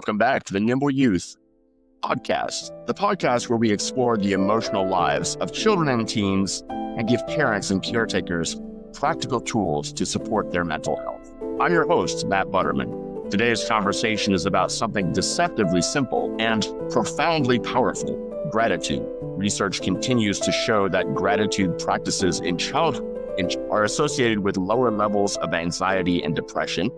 Welcome back to the Nimble Youth podcast, the podcast where we explore the emotional lives of children and teens and give parents and caretakers practical tools to support their mental health. I'm your host, Matt Butterman. Today's conversation is about something deceptively simple and profoundly powerful: gratitude. Research continues to show that gratitude practices in childhood are associated with lower levels of anxiety and depression,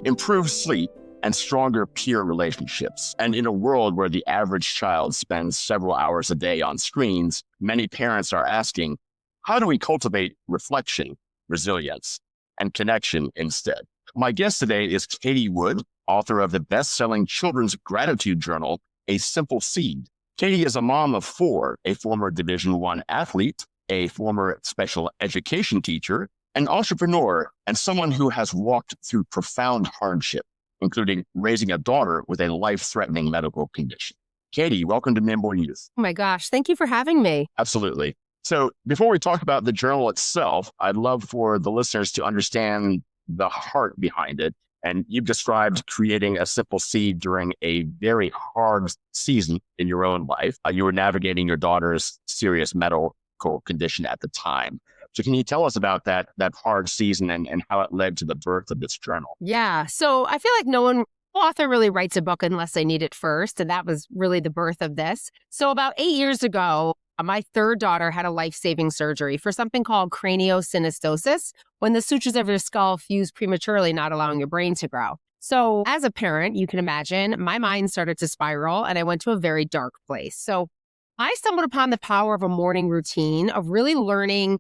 improved sleep, and stronger peer relationships. And in a world where the average child spends several hours a day on screens, many parents are asking, how do we cultivate reflection, resilience, and connection instead? My guest today is Katie Wood, author of the best-selling children's gratitude journal, A Simple Seed. Katie is a mom of four, a former Division I athlete, a former special education teacher, an entrepreneur, and someone who has walked through profound hardship, including raising a daughter with a life-threatening medical condition. Katie, welcome to Nimble Youth. Oh my gosh, thank you for having me. Absolutely. So before we talk about the journal itself, I'd love for the listeners to understand the heart behind it. And you've described creating a simple seed during a very hard season in your own life. You were navigating your daughter's serious medical condition at the time. So can you tell us about that hard season and how it led to the birth of this journal? Yeah, so I feel like no author really writes a book unless they need it first. And that was really the birth of this. So about 8 years ago, my third daughter had a life-saving surgery for something called craniosynostosis, when the sutures of your skull fuse prematurely, not allowing your brain to grow. So as a parent, you can imagine, my mind started to spiral and I went to a very dark place. So I stumbled upon the power of a morning routine, of really learning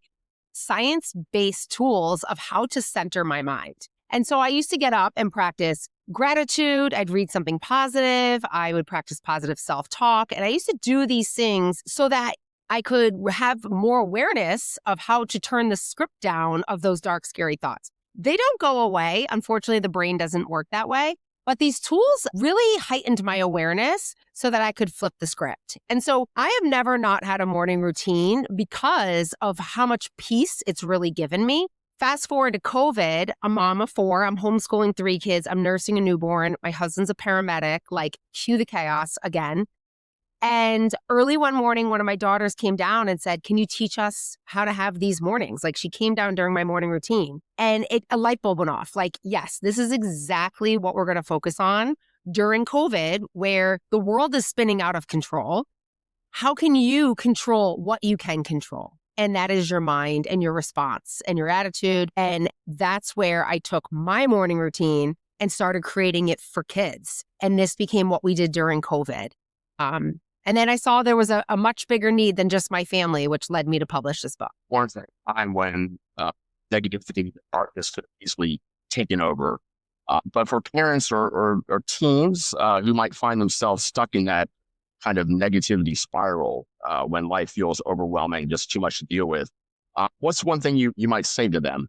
science-based tools of how to center my mind. And so I used to get up and practice gratitude. I'd read something positive. I would practice positive self-talk. And I used to do these things so that I could have more awareness of how to turn the script down of those dark, scary thoughts. They don't go away. Unfortunately, the brain doesn't work that way. But these tools really heightened my awareness so that I could flip the script. And so I have never not had a morning routine because of how much peace it's really given me. Fast forward to COVID, a mom of four, I'm homeschooling 3 kids, I'm nursing a newborn, my husband's a paramedic, like cue the chaos again. And early one morning, one of my daughters came down and said, can you teach us how to have these mornings? Like, she came down during my morning routine and a light bulb went off. Like, yes, this is exactly what we're going to focus on during COVID, where the world is spinning out of control. How can you control what you can control? And that is your mind and your response and your attitude. And that's where I took my morning routine and started creating it for kids. And this became what we did during COVID. And then I saw there was a much bigger need than just my family, which led me to publish this book. Once at a time when negativity, darkness could have easily taken over. But for parents or teens who might find themselves stuck in that kind of negativity spiral when life feels overwhelming, just too much to deal with, what's one thing you might say to them?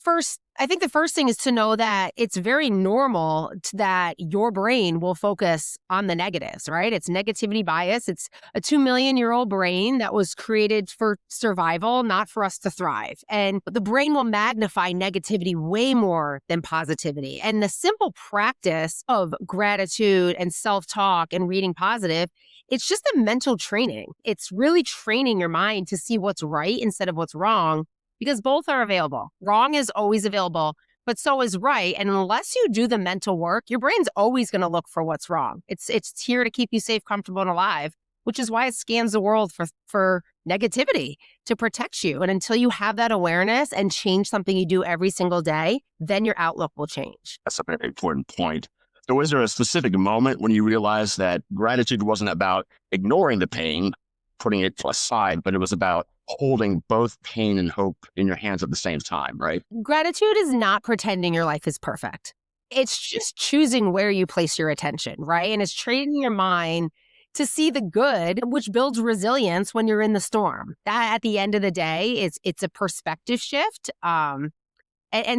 First, I think the first thing is to know that it's very normal that your brain will focus on the negatives, right? It's negativity bias. It's a 2 million-year-old brain that was created for survival, not for us to thrive. And the brain will magnify negativity way more than positivity. And the simple practice of gratitude and self-talk and reading positive, it's just a mental training. It's really training your mind to see what's right instead of what's wrong, because both are available. Wrong is always available, but so is right. And unless you do the mental work, your brain's always going to look for what's wrong. It's here to keep you safe, comfortable, and alive, which is why it scans the world for negativity to protect you. And until you have that awareness and change something you do every single day, then your outlook will change. That's a very important point. So was there a specific moment when you realized that gratitude wasn't about ignoring the pain, putting it aside, but it was about holding both pain and hope in your hands at the same time, right? Gratitude is not pretending your life is perfect. It's just choosing where you place your attention, right? And it's training your mind to see the good, which builds resilience when you're in the storm. That, at the end of the day, it's a perspective shift and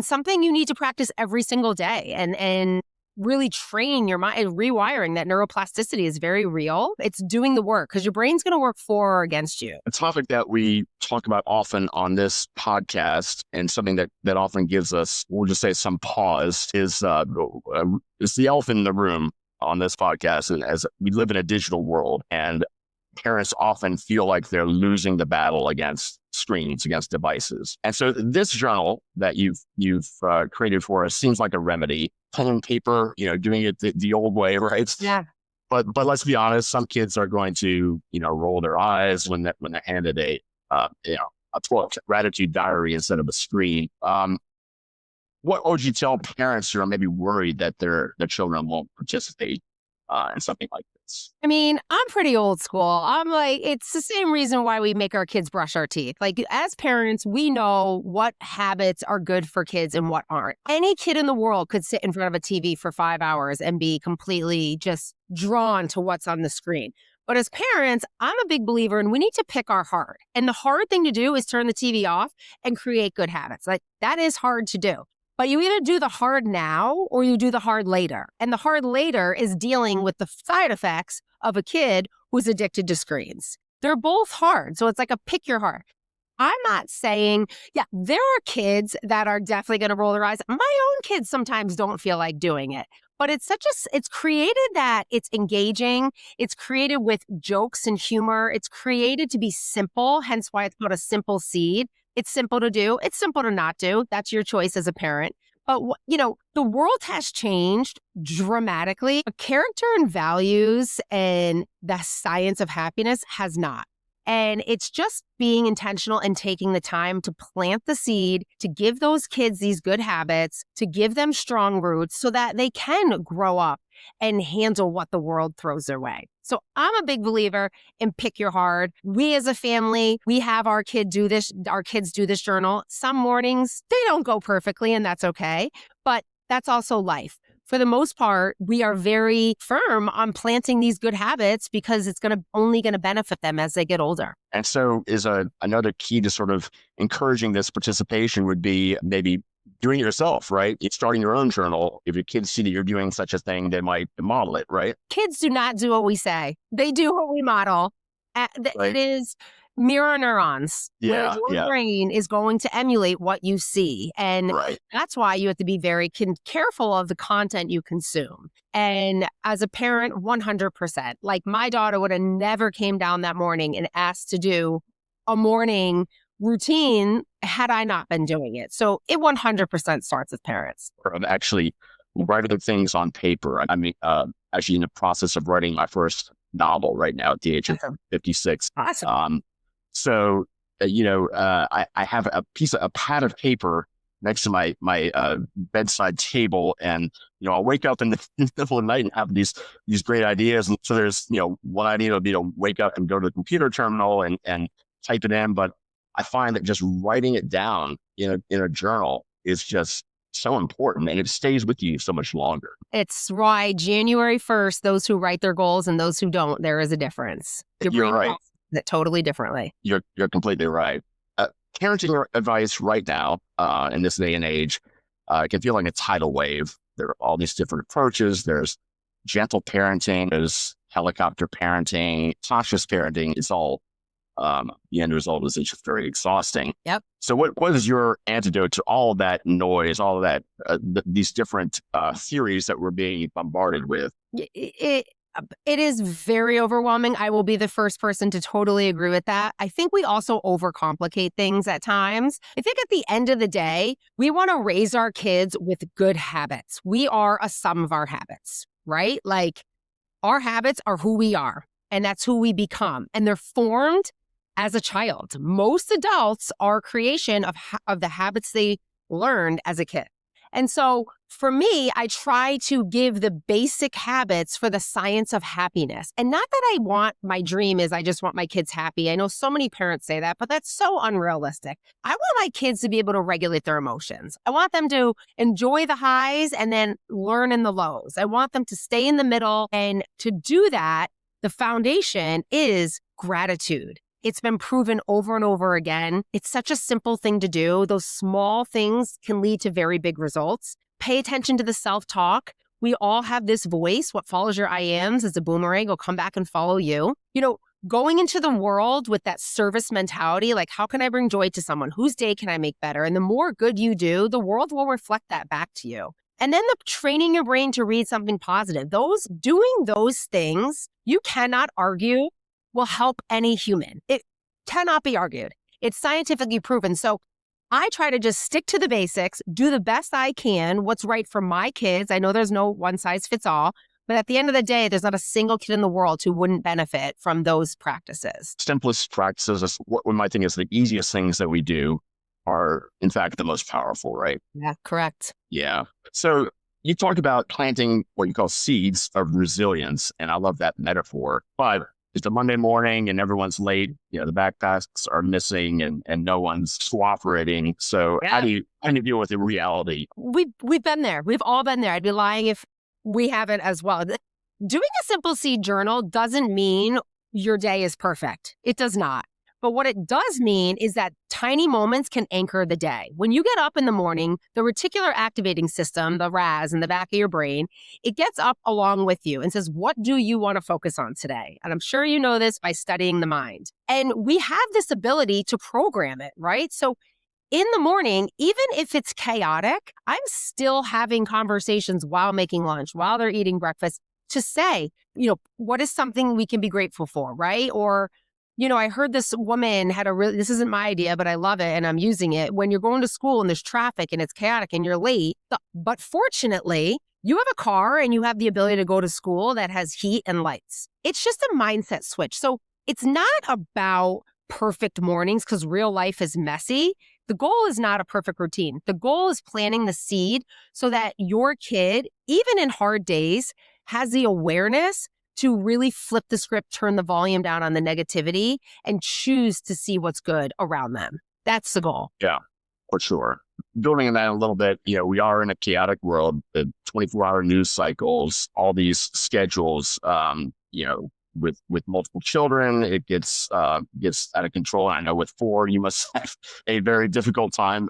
something you need to practice every single day. And really train your mind, rewiring that neuroplasticity is very real. It's doing the work because your brain's going to work for or against you. A topic that we talk about often on this podcast and something that often gives us, we'll just say some pause, is the elephant in the room, on this podcast, and as we live in a digital world, and parents often feel like they're losing the battle against screens, against devices. And so this journal that you've created for us seems like a remedy. Pen and paper, doing it the old way, right? Yeah. But let's be honest, some kids are going to roll their eyes when they're handed a quote gratitude diary instead of a screen. What would you tell parents who are maybe worried that their children won't participate in something like this? I mean, I'm pretty old school. I'm like, it's the same reason why we make our kids brush our teeth. Like, as parents, we know what habits are good for kids and what aren't. Any kid in the world could sit in front of a TV for 5 hours and be completely just drawn to what's on the screen. But as parents, I'm a big believer in we need to pick our hard. And the hard thing to do is turn the TV off and create good habits. Like, that is hard to do. But you either do the hard now or you do the hard later. And the hard later is dealing with the side effects of a kid who's addicted to screens. They're both hard. So it's like a pick your heart. I'm not saying, there are kids that are definitely going to roll their eyes. My own kids sometimes don't feel like doing it. But it's created that it's engaging. It's created with jokes and humor. It's created to be simple, hence why it's called a simple seed. It's simple to do. It's simple to not do. That's your choice as a parent. But, the world has changed dramatically. Character and values and the science of happiness has not. And it's just being intentional and taking the time to plant the seed, to give those kids these good habits, to give them strong roots so that they can grow up and handle what the world throws their way. So I'm a big believer in pick your hard. We as a family, we have our kids do this journal. Some mornings, they don't go perfectly, and that's okay. But that's also life. For the most part, we are very firm on planting these good habits because it's only going to benefit them as they get older. And so another key to sort of encouraging this participation would be maybe doing it yourself, right? It's starting your own journal. If your kids see that you're doing such a thing, they might model it, right? Kids do not do what we say. They do what we model. Right. It is mirror neurons. Yeah, where your brain is going to emulate what you see. And that's why you have to be very careful of the content you consume. And as a parent, 100%. Like, my daughter would have never came down that morning and asked to do a morning routine had I not been doing it. So it 100% starts with parents. Of actually writing things on paper. I mean, actually in the process of writing my first novel right now at the age of 56. Awesome. So, I have a pad of paper next to my bedside table, and I'll wake up in the middle of the night and have these great ideas. And so there's one idea would be to wake up and go to the computer terminal and type it in, but I find that just writing it down in a journal is just so important, and it stays with you so much longer. It's why January 1st, those who write their goals and those who don't, there is a difference. You're right. It totally differently. You're completely right. Parenting advice right now in this day and age can feel like a tidal wave. There are all these different approaches. There's gentle parenting, there's helicopter parenting, conscious parenting. It's all the end result is it's just very exhausting. Yep. So what is your antidote to all of that noise, all of that these different theories that we're being bombarded with? It is very overwhelming. I will be the first person to totally agree with that. I think we also overcomplicate things at times. I think at the end of the day, we want to raise our kids with good habits. We are a sum of our habits, right? Like, our habits are who we are, and that's who we become. And they're formed as a child. Most adults are a creation of the habits they learned as a kid. And so for me, I try to give the basic habits for the science of happiness. And not that my dream is I just want my kids happy. I know so many parents say that, but that's so unrealistic. I want my kids to be able to regulate their emotions. I want them to enjoy the highs and then learn in the lows. I want them to stay in the middle. And to do that, the foundation is gratitude. It's been proven over and over again. It's such a simple thing to do. Those small things can lead to very big results. Pay attention to the self-talk. We all have this voice. What follows your I ams as a boomerang will come back and follow you. Going into the world with that service mentality, like, how can I bring joy to someone? Whose day can I make better? And the more good you do, the world will reflect that back to you. And then the training your brain to read something positive. Doing those things, you cannot argue, will help any human. It cannot be argued. It's scientifically proven. So I try to just stick to the basics, do the best I can, what's right for my kids. I know there's no one size fits all, but at the end of the day, there's not a single kid in the world who wouldn't benefit from those practices. Simplest practices, what we might think is the easiest things that we do are, in fact, the most powerful, right? Yeah, correct. Yeah. So you talk about planting what you call seeds of resilience, and I love that metaphor. But it's a Monday morning and everyone's late. The backpacks are missing and no one's cooperating. So Yeah. how do you deal with the reality? We've been there. We've all been there. I'd be lying if we haven't as well. Doing a simple seed journal doesn't mean your day is perfect. It does not. But what it does mean is that tiny moments can anchor the day. When you get up in the morning, the reticular activating system, the RAS in the back of your brain, it gets up along with you and says, what do you want to focus on today? And I'm sure you know this by studying the mind. And we have this ability to program it, right? So in the morning, even if it's chaotic, I'm still having conversations while making lunch, while they're eating breakfast, to say, what is something we can be grateful for, right? Or I heard this woman had this isn't my idea, but I love it and I'm using it. When you're going to school and there's traffic and it's chaotic and you're late, but fortunately, you have a car and you have the ability to go to school that has heat and lights. It's just a mindset switch. So it's not about perfect mornings because real life is messy. The goal is not a perfect routine. The goal is planting the seed so that your kid, even in hard days, has the awareness to really flip the script, turn the volume down on the negativity, and choose to see what's good around them. That's the goal. Yeah, for sure. Building on that a little bit, we are in a chaotic world, the 24-hour news cycles, all these schedules, with multiple children, it gets out of control. And I know with 4, you must have a very difficult time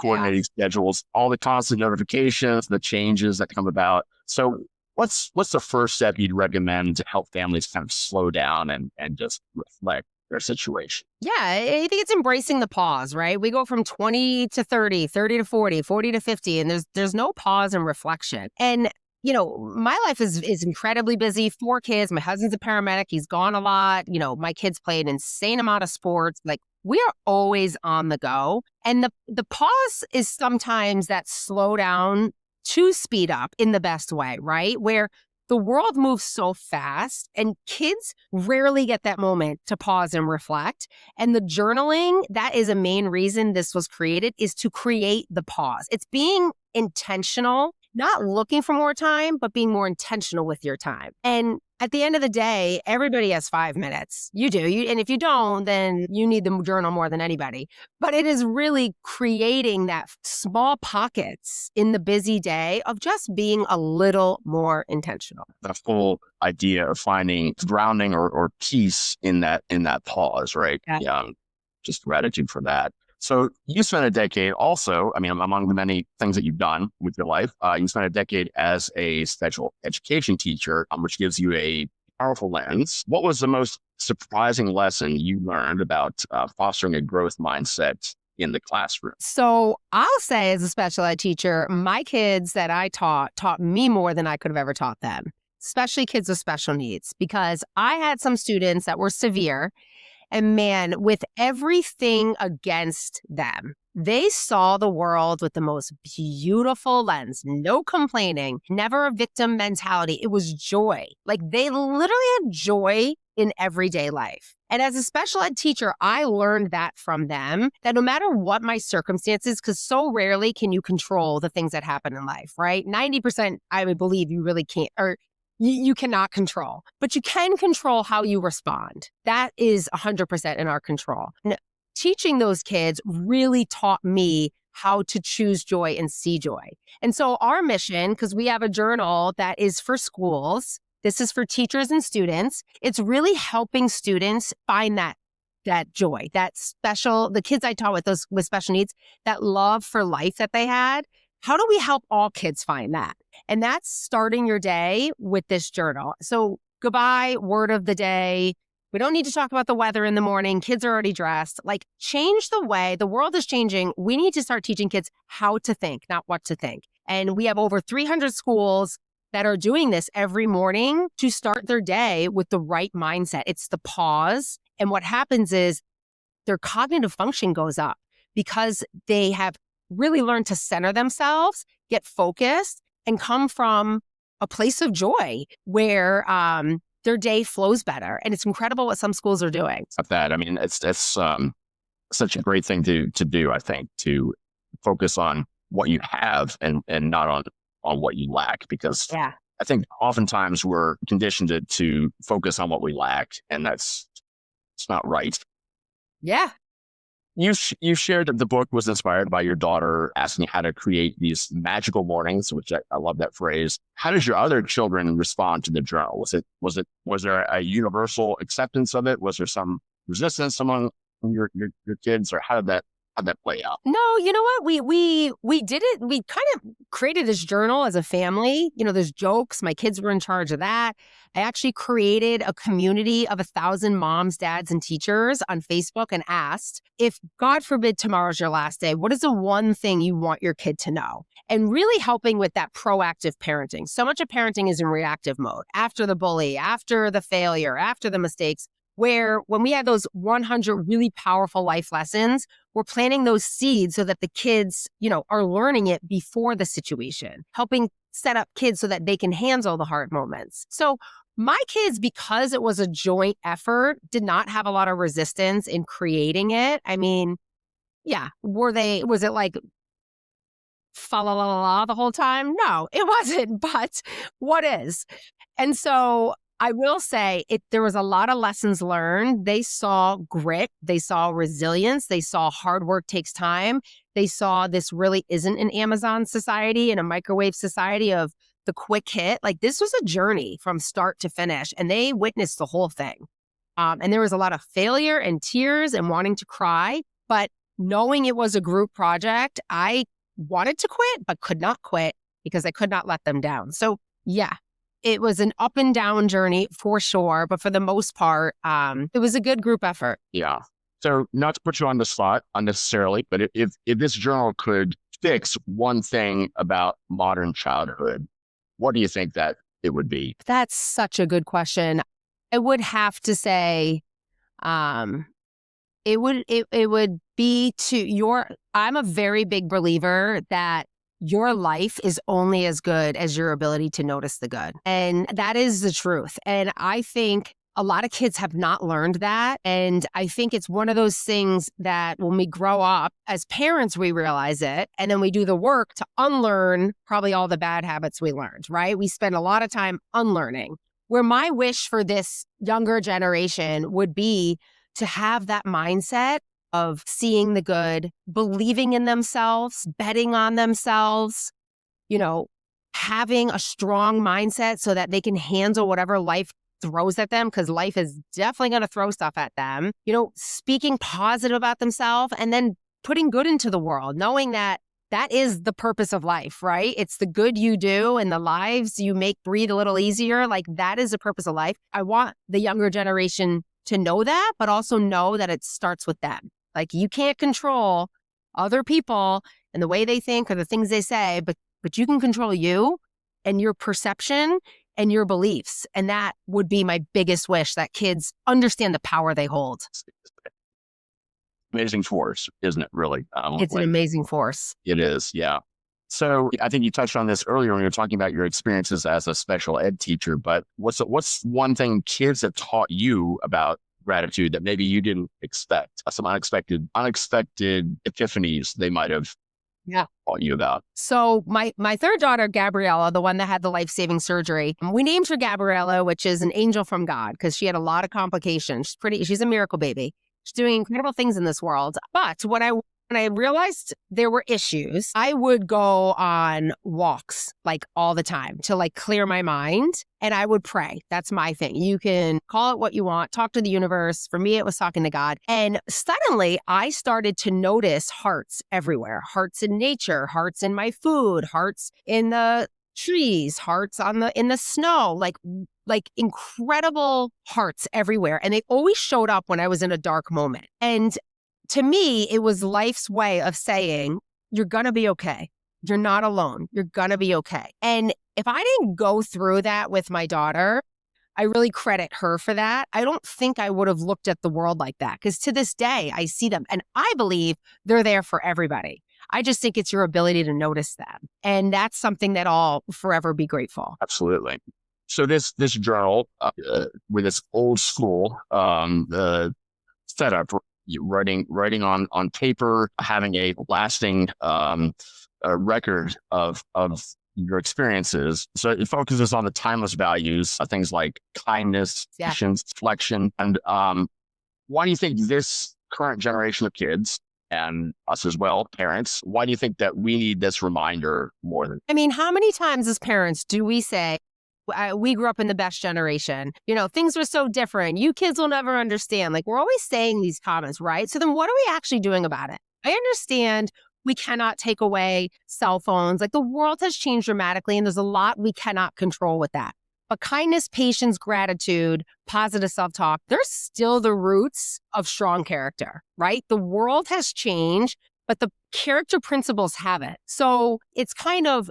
coordinating schedules, all the constant notifications, the changes that come about. So what's the first step you'd recommend to help families kind of slow down and just reflect their situation? Yeah, I think it's embracing the pause, right? We go from 20 to 30, 30 to 40, 40 to 50, and there's no pause and reflection. And my life is incredibly busy. 4 kids. My husband's a paramedic. He's gone a lot. My kids play an insane amount of sports. Like, we are always on the go. And the pause is sometimes that slow down to speed up in the best way, right? Where the world moves so fast and kids rarely get that moment to pause and reflect. And the journaling, that is a main reason this was created, is to create the pause. It's being intentional, not looking for more time, but being more intentional with your time. And at the end of the day, everybody has 5 minutes. You do. And if you don't, then you need the journal more than anybody. But it is really creating that small pockets in the busy day of just being a little more intentional. The full idea of finding grounding or peace in that pause, right? Yeah. Just gratitude for that. So you spent a decade also, among the many things that you've done with your life, you spent a decade as a special education teacher, which gives you a powerful lens. What was the most surprising lesson you learned about fostering a growth mindset in the classroom? So I'll say, as a special ed teacher, my kids that I taught me more than I could have ever taught them, especially kids with special needs, because I had some students that were severe. And man, with everything against them, they saw the world with the most beautiful lens, no complaining, never a victim mentality. It was joy. Like, they literally had joy in everyday life. And as a special ed teacher, I learned that from them, that no matter what my circumstances, because so rarely can you control the things that happen in life, right? 90%, I would believe you really can't, or you cannot control, but you can control how you respond. That is 100% in our control. And teaching those kids really taught me how to choose joy and see joy. And so our mission, because we have a journal that is for schools, this is for teachers and students. It's really helping students find that joy, that special, the kids I taught with special needs, that love for life that they had. How do we help all kids find that? And that's starting your day with this journal. So goodbye, word of the day. We don't need to talk about the weather in the morning. Kids are already dressed. Like, change the way the world is changing. We need to start teaching kids how to think, not what to think. And we have over 300 schools that are doing this every morning to start their day with the right mindset. It's the pause. And what happens is their cognitive function goes up because they have really learned to center themselves, get focused, and come from a place of joy where their day flows better. And it's incredible what some schools are doing. Of that. I mean, it's such a great thing to do, I think, to focus on what you have and not on what you lack, because Yeah. I think oftentimes we're conditioned to focus on what we lack, and it's not right. Yeah. You shared that the book was inspired by your daughter asking how to create these magical mornings, which I love that phrase. How did your other children respond to the journal? Was there a universal acceptance of it? Was there some resistance among your kids, or how did that play out? No, you know what? We did it. We kind of created this journal as a family. You know, there's jokes. My kids were in charge of that. I actually created a community of 1,000 moms, dads, and teachers on Facebook and asked, if God forbid tomorrow's your last day, what is the one thing you want your kid to know? And really helping with that proactive parenting. So much of parenting is in reactive mode, after the bully, after the failure, after the mistakes, where when we have those 100 really powerful life lessons, we're planting those seeds so that the kids, are learning it before the situation, helping set up kids so that they can handle the hard moments. So my kids, because it was a joint effort, did not have a lot of resistance in creating it. I mean, yeah, was it like fa la la la la the whole time? No, it wasn't, but what is? And so I will say there was a lot of lessons learned. They saw grit. They saw resilience. They saw hard work takes time. They saw this really isn't an Amazon society and a microwave society of the quick hit. Like, this was a journey from start to finish, and they witnessed the whole thing. And there was a lot of failure and tears and wanting to cry, but knowing it was a group project, I wanted to quit, but could not quit because I could not let them down. So yeah, it was an up and down journey for sure, but for the most part, it was a good group effort. Yeah. So not to put you on the spot unnecessarily, but if this journal could fix one thing about modern childhood, what do you think that it would be? That's such a good question. I would have to say, it would be I'm a very big believer that your life is only as good as your ability to notice the good. And that is the truth. And I think a lot of kids have not learned that. And I think it's one of those things that when we grow up, as parents, we realize it. And then we do the work to unlearn probably all the bad habits we learned, right? We spend a lot of time unlearning. Where my wish for this younger generation would be to have that mindset of seeing the good, believing in themselves, betting on themselves, having a strong mindset so that they can handle whatever life throws at them, because life is definitely going to throw stuff at them, speaking positive about themselves and then putting good into the world, knowing that is the purpose of life, right? It's the good you do and the lives you make breathe a little easier. Like, that is the purpose of life. I want the younger generation to know that, but also know that it starts with them. Like, you can't control other people and the way they think or the things they say, but you can control you and your perception and your beliefs. And that would be my biggest wish, that kids understand the power they hold. Amazing force, isn't it, really? It's an amazing force. It is, yeah. So I think you touched on this earlier when you were talking about your experiences as a special ed teacher, but what's one thing kids have taught you about gratitude that maybe you didn't expect? Some unexpected epiphanies they might have taught you about. So my third daughter, Gabriella, the one that had the life-saving surgery, we named her Gabriella, which is an angel from God, because she had a lot of complications. She's a miracle baby. She's doing incredible things in this world. But when I realized there were issues, I would go on walks like all the time to like clear my mind, and I would pray. That's my thing. You can call it what you want, talk to the universe. For me, it was talking to God. And suddenly I started to notice hearts everywhere, hearts in nature, hearts in my food, hearts in the trees, hearts in the snow, like incredible hearts everywhere. And they always showed up when I was in a dark moment. And to me, it was life's way of saying, you're going to be okay. You're not alone. You're going to be okay. And if I didn't go through that with my daughter, I really credit her for that. I don't think I would have looked at the world like that, because to this day, I see them and I believe they're there for everybody. I just think it's your ability to notice them. And that's something that I'll forever be grateful. Absolutely. So this journal with its old school setup, writing on paper, having a lasting record of your experiences. So it focuses on the timeless values, things like kindness, patience, reflection. And why do you think this current generation of kids, and us as well, parents, why do you think that we need this reminder more than? I mean, how many times as parents do we say, we grew up in the best generation, things were so different, you kids will never understand. Like, we're always saying these comments, right? So then what are we actually doing about it? I understand we cannot take away cell phones. Like, the world has changed dramatically and there's a lot we cannot control with that. But kindness, patience, gratitude, positive self-talk, they're still the roots of strong character, right? The world has changed, but the character principles haven't. So it's kind of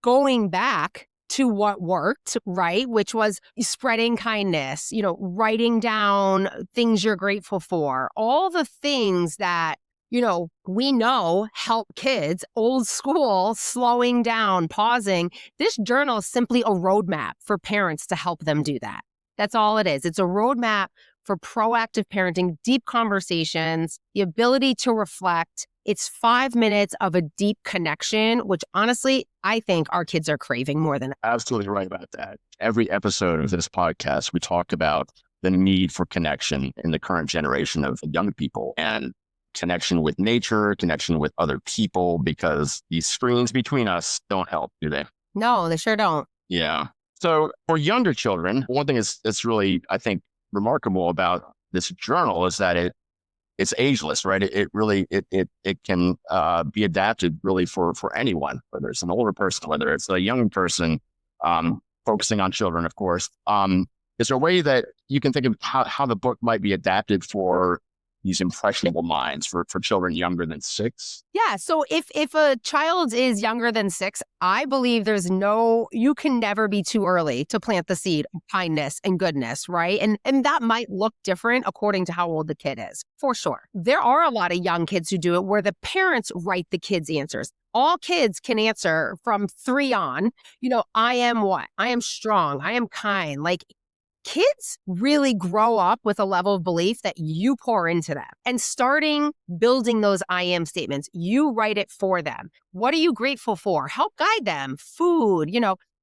going back to what worked, right? Which was spreading kindness, writing down things you're grateful for, all the things that we know help kids, old school, slowing down, pausing. This journal is simply a roadmap for parents to help them do that. That's all it is. It's a roadmap for proactive parenting, deep conversations, the ability to reflect. It's 5 minutes of a deep connection, which honestly, I think our kids are craving more than. Absolutely right about that. Every episode of this podcast, we talk about the need for connection in the current generation of young people, and connection with nature, connection with other people, because these screens between us don't help, do they? No, they sure don't. Yeah. So for younger children, one thing that's really, I think, remarkable about this journal is that it's ageless, right? It really can be adapted really for anyone, whether it's an older person, whether it's a young person, focusing on children, of course. Is there a way that you can think of how the book might be adapted for these impressionable minds, for children younger than 6? Yeah. So if a child is younger than 6, I believe you can never be too early to plant the seed of kindness and goodness, right? And that might look different according to how old the kid is, for sure. There are a lot of young kids who do it where the parents write the kids' answers. All kids can answer from 3 on, I am what? I am strong. I am kind. Like, kids really grow up with a level of belief that you pour into them, and starting building those I am statements, you write it for them. What are you grateful for? Help guide them. Food,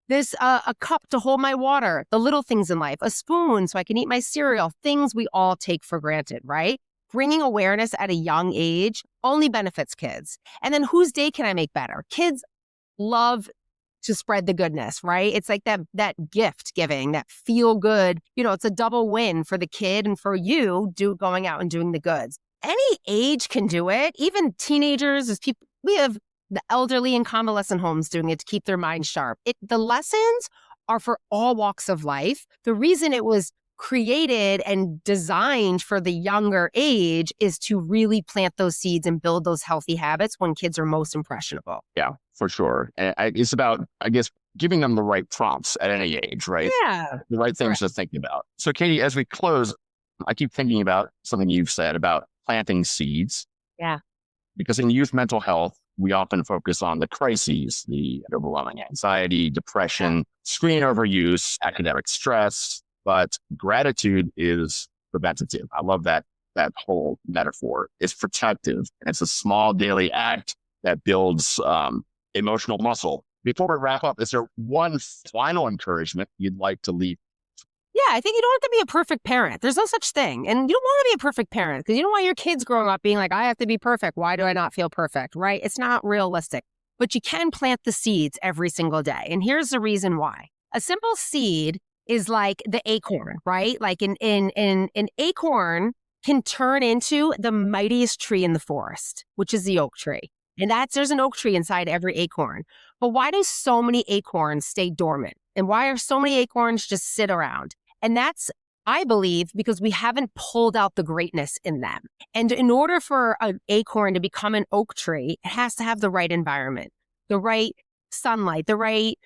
there's a cup to hold my water, the little things in life, a spoon so I can eat my cereal, things we all take for granted, right? Bringing awareness at a young age only benefits kids. And then whose day can I make better? Kids love to spread the goodness, right? It's like that gift giving, that feel good. It's a double win for the kid and for you going out and doing the goods. Any age can do it. Even teenagers, as people, we have the elderly in convalescent homes doing it to keep their minds sharp. The lessons are for all walks of life. The reason it was created and designed for the younger age is to really plant those seeds and build those healthy habits when kids are most impressionable. Yeah, for sure. And it's about, I guess, giving them the right prompts at any age, right? Yeah. The right things to think about. So Katie, as we close, I keep thinking about something you've said about planting seeds. Yeah. Because in youth mental health, we often focus on the crises, the overwhelming anxiety, depression, screen overuse, academic stress, but gratitude is preventative. I love that whole metaphor. It's protective, and it's a small daily act that builds emotional muscle. Before we wrap up, is there one final encouragement you'd like to leave? Yeah, I think you don't have to be a perfect parent. There's no such thing. And you don't want to be a perfect parent because you don't want your kids growing up being like, I have to be perfect. Why do I not feel perfect? Right? It's not realistic. But you can plant the seeds every single day. And here's the reason why. A simple seed is like the acorn, right? Like an acorn can turn into the mightiest tree in the forest, which is the oak tree. And there's an oak tree inside every acorn. But why do so many acorns stay dormant? And why are so many acorns just sit around? And that's, I believe, because we haven't pulled out the greatness in them. And in order for an acorn to become an oak tree, it has to have the right environment. the right sunlight, the right,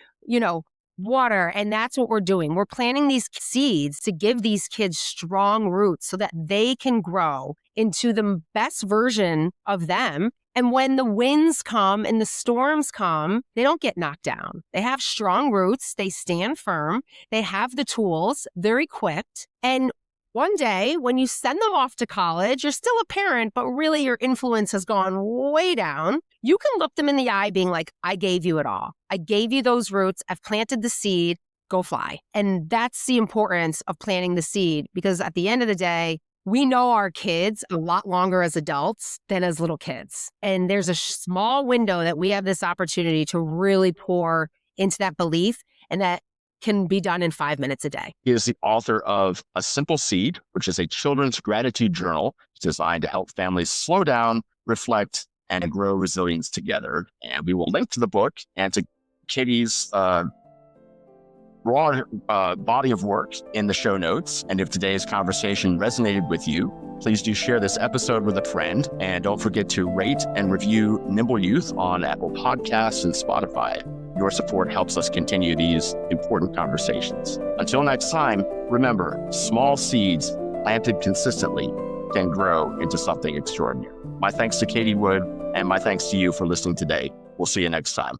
water. And that's what we're doing. We're planting these seeds to give these kids strong roots so that they can grow into the best version of them. And when the winds come and the storms come, they don't get knocked down. They have strong roots. They stand firm. They have the tools. They're equipped. And one day when you send them off to college, you're still a parent, but really your influence has gone way down. You can look them in the eye being like, I gave you it all. I gave you those roots. I've planted the seed. Go fly. And that's the importance of planting the seed, because at the end of the day, we know our kids a lot longer as adults than as little kids. And there's a small window that we have this opportunity to really pour into that belief, and that can be done in 5 minutes a day. He is the author of A Simple Seed, which is a children's gratitude journal designed to help families slow down, reflect, and grow resilience together. And we will link to the book and to Katie's broad body of work in the show notes. And if today's conversation resonated with you, please do share this episode with a friend. And don't forget to rate and review Nimble Youth on Apple Podcasts and Spotify. Your support helps us continue these important conversations. Until next time, remember, small seeds planted consistently can grow into something extraordinary. My thanks to Katie Wood, and my thanks to you for listening today. We'll see you next time.